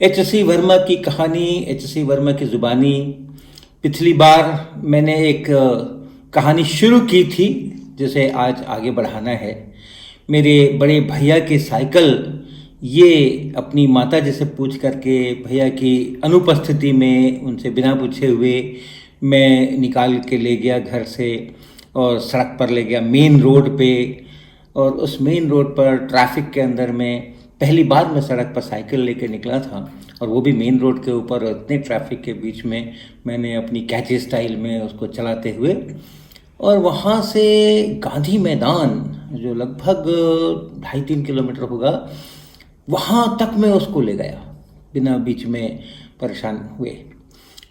एच.सी. वर्मा की कहानी, एच.सी. वर्मा की ज़ुबानी। पिछली बार मैंने एक कहानी शुरू की थी जिसे आज आगे बढ़ाना है। मेरे बड़े भैया की साइकिल, ये अपनी माताजी से पूछ करके भैया की अनुपस्थिति में उनसे बिना पूछे हुए मैं निकाल के ले गया घर से और सड़क पर ले गया मेन रोड पे। और उस मेन रोड पर ट्रैफिक के अंदर में पहली बार मैं सड़क पर साइकिल लेकर निकला था, और वो भी मेन रोड के ऊपर इतने ट्रैफिक के बीच में मैंने अपनी कैची स्टाइल में उसको चलाते हुए और वहाँ से गांधी मैदान, जो लगभग 2.5-3 किलोमीटर होगा, वहाँ तक मैं उसको ले गया बिना बीच में परेशान हुए।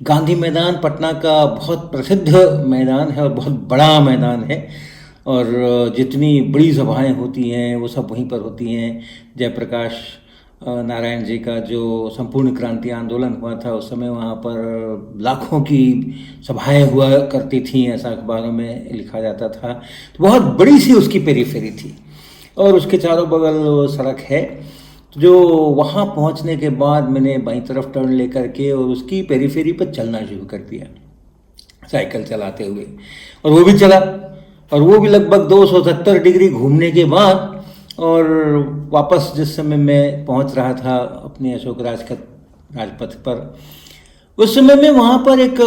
गांधी मैदान पटना का बहुत प्रसिद्ध मैदान है और बहुत बड़ा मैदान है, और जितनी बड़ी सभाएं होती हैं वो सब वहीं पर होती हैं। जयप्रकाश नारायण जी का जो संपूर्ण क्रांति आंदोलन हुआ था उस समय वहाँ पर लाखों की सभाएं हुआ करती थीं, ऐसा अखबारों में लिखा जाता था। तो बहुत बड़ी सी उसकी पेरीफेरी थी और उसके चारों बगल सड़क है। जो वहाँ पहुँचने के बाद मैंने बाईं तरफ टर्न लेकर के और उसकी पेरीफेरी पर चलना शुरू कर दिया साइकिल चलाते हुए, और वो भी चला, और वो भी लगभग 270 डिग्री घूमने के बाद। और वापस जिस समय मैं पहुंच रहा था अपने अशोक राजपथ पर, उस समय में वहाँ पर एक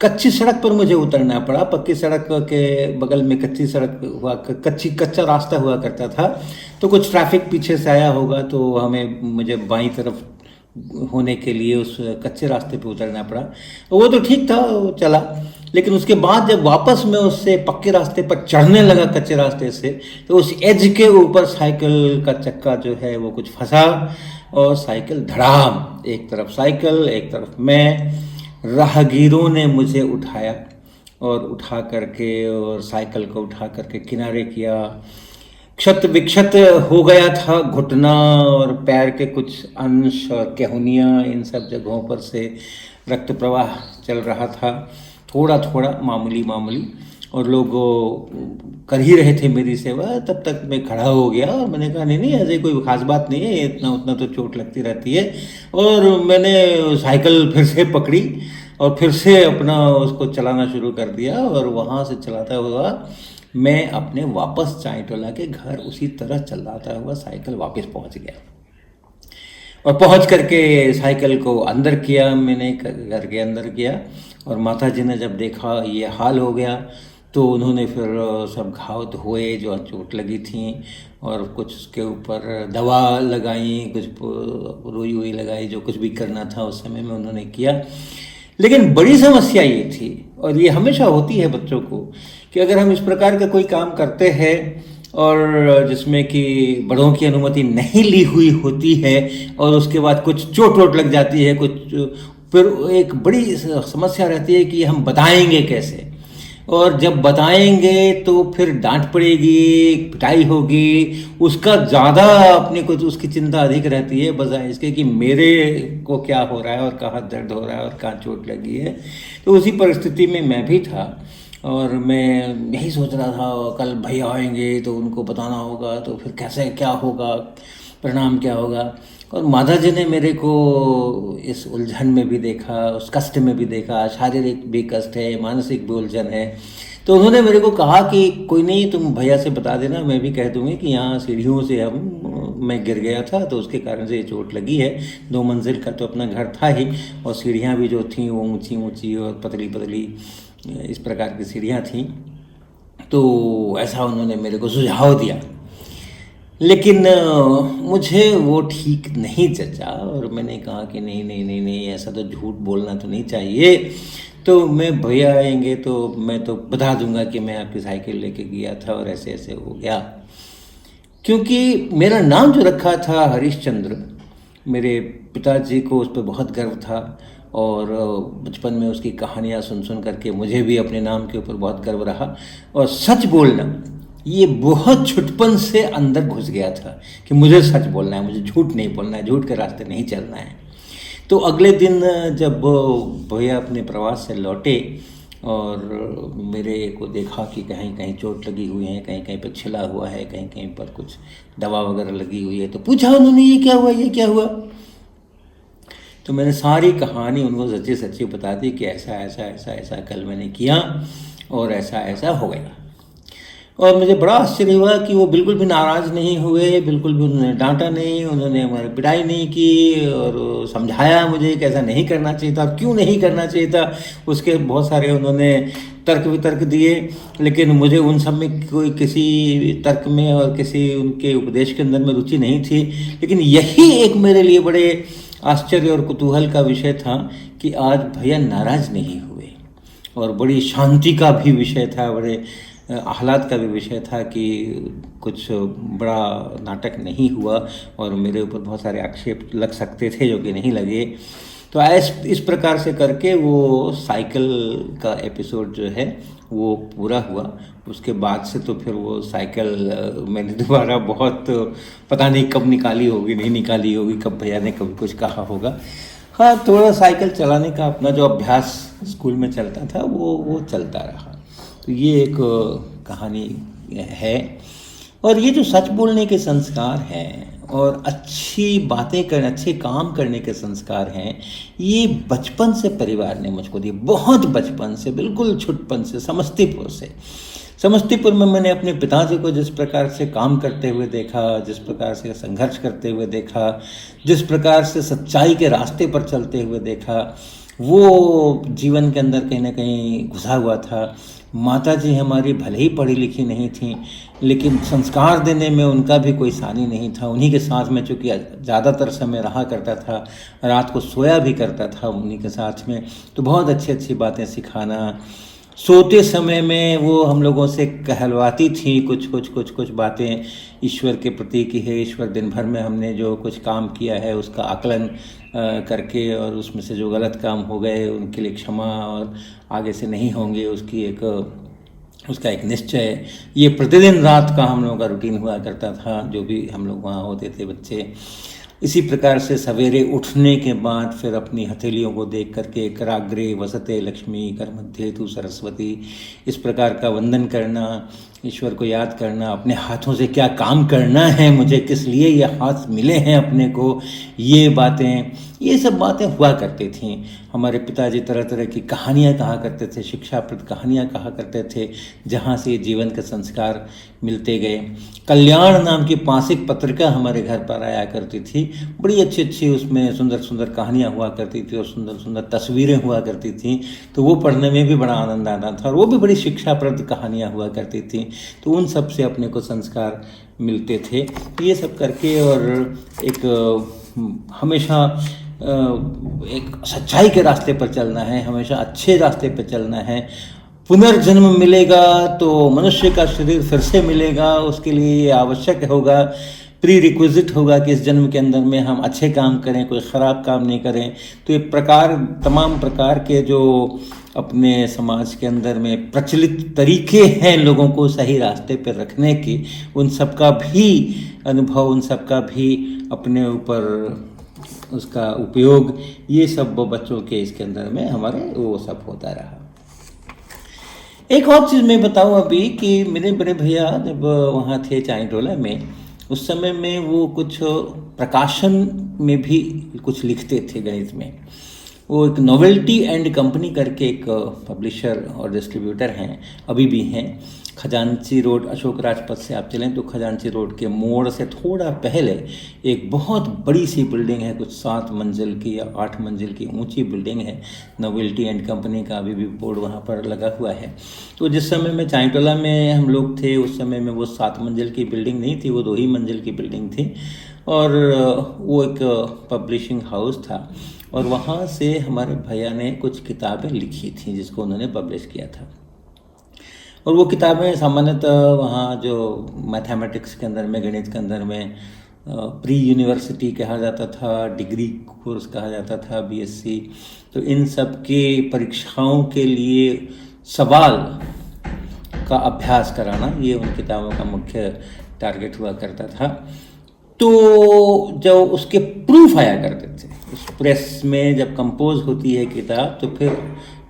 कच्ची सड़क पर मुझे उतरना पड़ा। पक्की सड़क के बगल में कच्ची सड़क हुआ, कच्चा रास्ता हुआ करता था। तो कुछ ट्रैफिक पीछे से आया होगा तो मुझे बाईं तरफ होने के लिए उस कच्चे रास्ते पे उतरना पड़ा। वो तो ठीक था, वो चला। लेकिन उसके बाद जब वापस मैं उससे पक्के रास्ते पर चढ़ने लगा कच्चे रास्ते से, तो उस एज के ऊपर साइकिल का चक्का जो है वो कुछ फंसा और साइकिल धड़ाम, एक तरफ साइकिल एक तरफ मैं। राहगीरों ने मुझे उठाया और उठा करके और साइकिल को उठा करके किनारे किया। क्षत विक्षत हो गया था घुटना और पैर के कुछ अंश और केहुनियाँ, इन सब जगहों पर से रक्त प्रवाह चल रहा था, थोड़ा थोड़ा, मामूली मामूली। और लोग कर ही रहे थे मेरी सेवा। तब तक मैं खड़ा हो गया और मैंने कहा नहीं नहीं, ऐसे कोई खास बात नहीं है, इतना उतना तो चोट लगती रहती है। और मैंने साइकिल फिर से पकड़ी और फिर से अपना उसको चलाना शुरू कर दिया, और वहाँ से चलाता हुआ मैं अपने वापस चाईटोला के घर उसी तरह चलाता हुआ साइकिल वापस पहुँच गया। और पहुँच करके साइकिल को अंदर किया, मैंने घर के अंदर किया। और माता जी ने जब देखा ये हाल हो गया तो उन्होंने फिर सब घाव धोए जो चोट लगी थी, और कुछ उसके ऊपर दवा लगाई, कुछ रुई वुई लगाई, जो कुछ भी करना था उस समय में उन्होंने किया। लेकिन बड़ी समस्या ये थी, और ये हमेशा होती है बच्चों को, कि अगर हम इस प्रकार का कोई काम करते हैं और जिसमें कि बड़ों की अनुमति नहीं ली हुई होती है और उसके बाद कुछ चोट वोट लग जाती है, कुछ, फिर एक बड़ी समस्या रहती है कि हम बताएंगे कैसे। और जब बताएंगे तो फिर डांट पड़ेगी, पिटाई होगी, उसका ज़्यादा अपने को तो उसकी चिंता अधिक रहती है बजाय इसके कि मेरे को क्या हो रहा है और कहाँ दर्द हो रहा है और कहाँ चोट लगी है। तो उसी परिस्थिति में मैं भी था और मैं यही सोच रहा था कल भैया आएंगे तो उनको बताना होगा, तो फिर कैसे क्या होगा, परिणाम क्या होगा। और माता जी ने मेरे को इस उलझन में भी देखा, उस कष्ट में भी देखा, शारीरिक भी कष्ट है, मानसिक भी उलझन है। तो उन्होंने मेरे को कहा कि कोई नहीं, तुम भैया से बता देना, मैं भी कह दूंगी कि यहाँ सीढ़ियों से मैं गिर गया था तो उसके कारण से ये चोट लगी है। 2 मंजिल का तो अपना घर था ही, और सीढ़ियाँ भी जो थीं वो ऊंची ऊंची और पतली पतली इस प्रकार की सीढ़ियाँ थीं। तो ऐसा उन्होंने मेरे को सुझाव दिया, लेकिन मुझे वो ठीक नहीं जचा। और मैंने कहा कि नहीं नहीं नहीं नहीं, ऐसा तो झूठ बोलना तो नहीं चाहिए। तो मैं भैया आएंगे तो मैं तो बता दूंगा कि मैं आपकी साइकिल लेके गया था और ऐसे ऐसे हो गया। क्योंकि मेरा नाम जो रखा था हरिश्चंद्र, मेरे पिताजी को उस पर बहुत गर्व था, और बचपन में उसकी कहानियाँ सुन सुन करके मुझे भी अपने नाम के ऊपर बहुत गर्व रहा। और सच बोलना ये बहुत छुटपन से अंदर घुस गया था कि मुझे सच बोलना है, मुझे झूठ नहीं बोलना है, झूठ के रास्ते नहीं चलना है। तो अगले दिन जब भैया अपने प्रवास से लौटे और मेरे को देखा कि कहीं कहीं चोट लगी हुई है, कहीं कहीं पर छिला हुआ है, कहीं कहीं पर कुछ दवा वगैरह लगी हुई है, तो पूछा उन्होंने ये क्या हुआ, ये क्या हुआ। तो मैंने सारी कहानी उनको सच्ची सच्ची बता दी कि ऐसा ऐसा ऐसा ऐसा कल मैंने किया और ऐसा ऐसा हो गया। और मुझे बड़ा आश्चर्य हुआ कि वो बिल्कुल भी नाराज़ नहीं हुए, बिल्कुल भी उन्होंने डांटा नहीं, उन्होंने हमारी पिटाई नहीं की और समझाया मुझे कि ऐसा नहीं करना चाहिए था, क्यों नहीं करना चाहिए था। उसके बहुत सारे उन्होंने तर्क वितर्क दिए, लेकिन मुझे उन सब में कोई किसी तर्क में और किसी उनके उपदेश के अंदर में रुचि नहीं थी। लेकिन यही एक मेरे लिए बड़े आश्चर्य और कुतूहल का विषय था कि आज भैया नाराज़ नहीं हुए, और बड़ी शांति का भी विषय था, बड़े आह्लाद का भी विषय था कि कुछ बड़ा नाटक नहीं हुआ और मेरे ऊपर बहुत सारे आक्षेप लग सकते थे जो कि नहीं लगे। तो इस प्रकार से करके वो साइकिल का एपिसोड जो है वो पूरा हुआ। उसके बाद से तो फिर वो साइकिल मैंने दोबारा बहुत पता नहीं कब निकाली होगी, नहीं निकाली होगी, कब भैया ने कभी कुछ कहा होगा। हाँ, थोड़ा साइकिल चलाने का अपना जो अभ्यास स्कूल में चलता था वो चलता रहा। तो ये एक कहानी है। और ये जो सच बोलने के संस्कार हैं और अच्छी बातें करने, अच्छे काम करने के संस्कार हैं, ये बचपन से परिवार ने मुझको दिए, बहुत बचपन से, बिल्कुल छुटपन से, समस्तीपुर में मैंने अपने पिताजी को जिस प्रकार से काम करते हुए देखा, जिस प्रकार से संघर्ष करते हुए देखा, जिस प्रकार से सच्चाई के रास्ते पर चलते हुए देखा, वो जीवन के अंदर कहीं ना कहीं घुसा हुआ था। माताजी हमारी भले ही पढ़ी लिखी नहीं थी, लेकिन संस्कार देने में उनका भी कोई सानी नहीं था। उन्हीं के साथ में चूँकि ज़्यादातर समय रहा करता था, रात को सोया भी करता था उन्हीं के साथ में, तो बहुत अच्छी अच्छी बातें सिखाना। सोते समय में वो हम लोगों से कहलवाती थी कुछ बातें ईश्वर के प्रति की है, ईश्वर दिन भर में हमने जो कुछ काम किया है उसका आकलन करके, और उसमें से जो गलत काम हो गए उनके लिए क्षमा, और आगे से नहीं होंगे उसका एक निश्चय। ये प्रतिदिन रात का हम लोगों का रूटीन हुआ करता था, जो भी हम लोग वहाँ होते थे बच्चे। इसी प्रकार से सवेरे उठने के बाद फिर अपनी हथेलियों को देख करके कराग्रे वसते लक्ष्मी कर मध्य तु सरस्वती, इस प्रकार का वंदन करना, ईश्वर को याद करना, अपने हाथों से क्या काम करना है, मुझे किस लिए ये हाथ मिले हैं अपने को, ये सब बातें हुआ करती थीं। हमारे पिताजी तरह तरह की कहानियाँ कहा करते थे, शिक्षाप्रद कहानियाँ कहा करते थे, जहाँ से जीवन के संस्कार मिलते गए। कल्याण नाम की मासिक पत्रिका हमारे घर पर आया करती थी, बड़ी अच्छी अच्छी उसमें सुंदर सुंदर कहानियाँ हुआ करती थी और सुंदर सुंदर तस्वीरें हुआ करती थी, तो वो पढ़ने में भी बड़ा आनंद आता था, और वो भी बड़ी शिक्षाप्रद कहानियाँ हुआ करती थी। तो उन सब से अपने को संस्कार मिलते थे। ये सब करके और एक हमेशा एक सच्चाई के रास्ते पर चलना है, हमेशा अच्छे रास्ते पर चलना है। पुनर्जन्म मिलेगा तो मनुष्य का शरीर फिर से मिलेगा, उसके लिए ये आवश्यक होगा, प्री रिक्विजिट होगा कि इस जन्म के अंदर में हम अच्छे काम करें, कोई ख़राब काम नहीं करें। तो ये तमाम प्रकार के जो अपने समाज के अंदर में प्रचलित तरीके हैं लोगों को सही रास्ते पर रखने के, उन सब का भी अनुभव, उन सब का भी अपने ऊपर उसका उपयोग, ये सब बच्चों के इसके अंदर में हमारे वो सब होता रहा। एक और चीज़ मैं बताऊं अभी कि मेरे बड़े भैया जब वहाँ थे चाईटोला में, उस समय में वो कुछ प्रकाशन में भी कुछ लिखते थे गणित में। वो एक नोवेल्टी एंड कंपनी करके एक पब्लिशर और डिस्ट्रीब्यूटर हैं, अभी भी हैं। खजांची रोड, अशोक राजपथ से आप चलें तो खजांची रोड के मोड़ से थोड़ा पहले एक बहुत बड़ी सी बिल्डिंग है, कुछ 7 मंजिल की या 8 मंजिल की ऊंची बिल्डिंग है। नोवेल्टी एंड कंपनी का अभी भी बोर्ड वहाँ पर लगा हुआ है। तो जिस समय में चाईटोला में हम लोग थे, उस समय में वो 7 मंजिल की बिल्डिंग नहीं थी, वो 2 ही मंजिल की बिल्डिंग थी, और वो एक पब्लिशिंग हाउस था। और वहाँ से हमारे भैया ने कुछ किताबें लिखी थी जिसको उन्होंने पब्लिश किया था। और वो किताबें सामान्यतः वहाँ जो मैथमेटिक्स के अंदर में, गणित के अंदर में प्री यूनिवर्सिटी कहा जाता था, डिग्री कोर्स कहा जाता था, बीएससी, तो इन सब के परीक्षाओं के लिए सवाल का अभ्यास कराना, ये उन किताबों का मुख्य टारगेट हुआ करता था। तो जो उसके प्रूफ आया करते थे उस प्रेस में, जब कंपोज होती है किताब तो फिर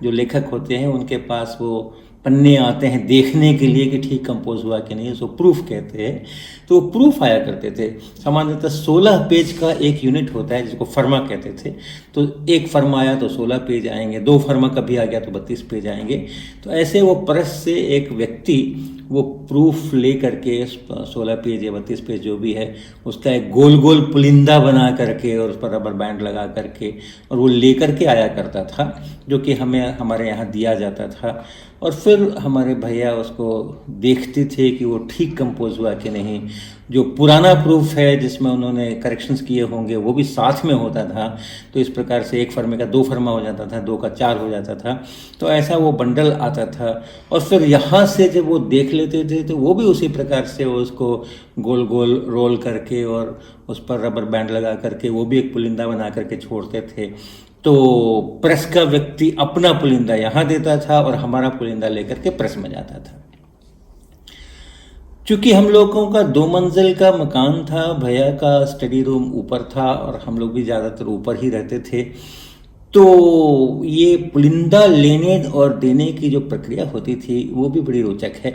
जो लेखक होते हैं उनके पास वो पन्ने आते हैं देखने के लिए कि ठीक कंपोज हुआ कि नहीं, उसको प्रूफ कहते हैं। तो वो प्रूफ आया करते थे। सामान्यतः 16 पेज का एक यूनिट होता है जिसको फर्मा कहते थे। तो एक फर्मा आया तो 16 पेज आएंगे, 2 फर्मा कभी आ गया तो 32 पेज आएंगे। तो ऐसे वो प्रेस से एक व्यक्ति वो प्रूफ ले करके 16 पेज या 32 पेज जो भी है उसका एक गोल गोल पुलिंदा बना करके और उस पर रबर बैंड लगा करके और वो ले करके आया करता था, जो कि हमें हमारे यहाँ दिया जाता था। और फिर हमारे भैया उसको देखते थे कि वो ठीक कंपोज हुआ कि नहीं। जो पुराना प्रूफ है जिसमें उन्होंने करेक्शंस किए होंगे वो भी साथ में होता था। तो इस प्रकार से एक फर्मे का 2 फर्मा हो जाता था, 2 का 4 हो जाता था। तो ऐसा वो बंडल आता था। और फिर यहाँ से जब वो देख लेते थे तो वो भी उसी प्रकार से उसको गोल गोल रोल करके और उस पर रबर बैंड लगा करके वो भी एक पुलिंदा बना करके छोड़ते थे। तो प्रेस का व्यक्ति अपना पुलिंदा यहाँ देता था और हमारा पुलिंदा लेकर के प्रेस में जाता था। चूँकि हम लोगों का 2 मंजिल का मकान था, भैया का स्टडी रूम ऊपर था और हम लोग भी ज़्यादातर ऊपर ही रहते थे। तो ये पुलिंदा लेने और देने की जो प्रक्रिया होती थी वो भी बड़ी रोचक है।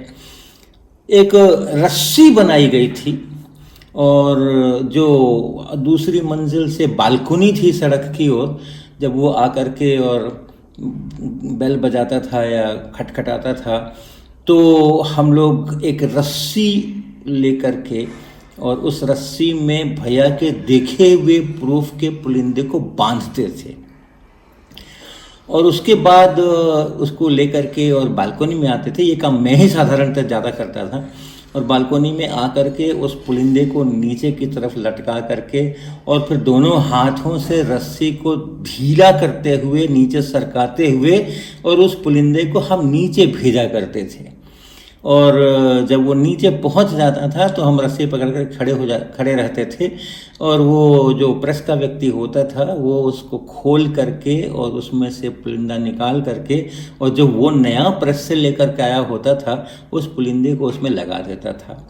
एक रस्सी बनाई गई थी और जो दूसरी मंजिल से बालकनी थी सड़क की ओर, जब वो आकर के और बेल बजाता था या खटखटाता था तो हम लोग एक रस्सी लेकर के और उस रस्सी में भैया के देखे हुए प्रूफ के पुलिंदे को बांधते थे और उसके बाद उसको लेकर के और बालकनी में आते थे। ये काम मैं ही साधारणतः ज़्यादा करता था और बालकनी में आकर के उस पुलिंदे को नीचे की तरफ लटका करके और फिर दोनों हाथों से रस्सी को ढीला करते हुए नीचे सरकाते हुए और उस पुलिंदे को हम नीचे भेजा करते थे। और जब वो नीचे पहुंच जाता था तो हम रस्सी पकड़ कर खड़े रहते थे और वो जो प्रेस का व्यक्ति होता था वो उसको खोल करके और उसमें से पुलिंदा निकाल करके और जो वो नया प्रेस से लेकर के आया होता था उस पुलिंदे को उसमें लगा देता था।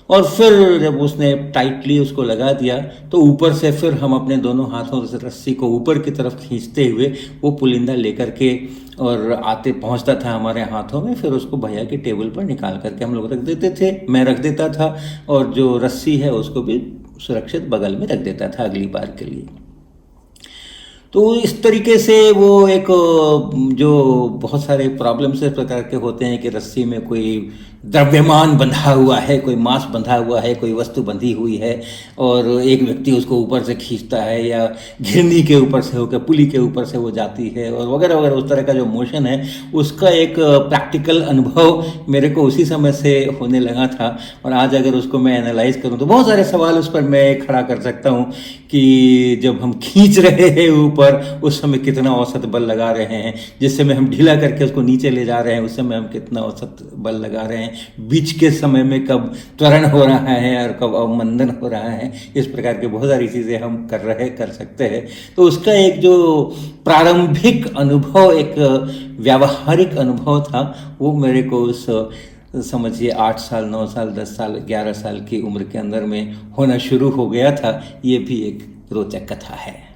और फिर जब उसने टाइटली उसको लगा दिया तो ऊपर से फिर हम अपने दोनों हाथों से रस्सी को ऊपर की तरफ खींचते हुए वो पुलिंदा लेकर के और आते पहुंचता था हमारे हाथों में। फिर उसको भैया के टेबल पर निकाल करके हम लोग रख देते थे, मैं रख देता था और जो रस्सी है उसको भी सुरक्षित बगल में रख देता था अगली बार के लिए। तो इस तरीके से वो एक जो बहुत सारे प्रॉब्लम्स इस प्रकार के होते हैं कि रस्सी में कोई द्रव्यमान बंधा हुआ है, कोई मांस बंधा हुआ है, कोई वस्तु बंधी हुई है और एक व्यक्ति उसको ऊपर से खींचता है या घिरनी के ऊपर से होकर पुली के ऊपर से वो जाती है और वगैरह वगैरह, उस तरह का जो मोशन है उसका एक प्रैक्टिकल अनुभव मेरे को उसी समय से होने लगा था। और आज अगर उसको मैं एनालाइज करूँ तो बहुत सारे सवाल उस पर मैं खड़ा कर सकता हूँ कि जब हम खींच रहे हैं ऊपर उस समय कितना औसत बल लगा रहे हैं, जिस समय हम ढीला करके उसको नीचे ले जा रहे हैं उस समय हम कितना औसत बल लगा रहे हैं, बीच के समय में कब त्वरण हो रहा है और कब अवमंदन हो रहा है। इस प्रकार के बहुत सारी चीज़ें हम कर सकते हैं। तो उसका एक जो प्रारंभिक अनुभव, एक व्यावहारिक अनुभव था, वो मेरे को उस समझिए 8 साल 9 साल 10 साल 11 साल की उम्र के अंदर में होना शुरू हो गया था। ये भी एक रोचक कथा है।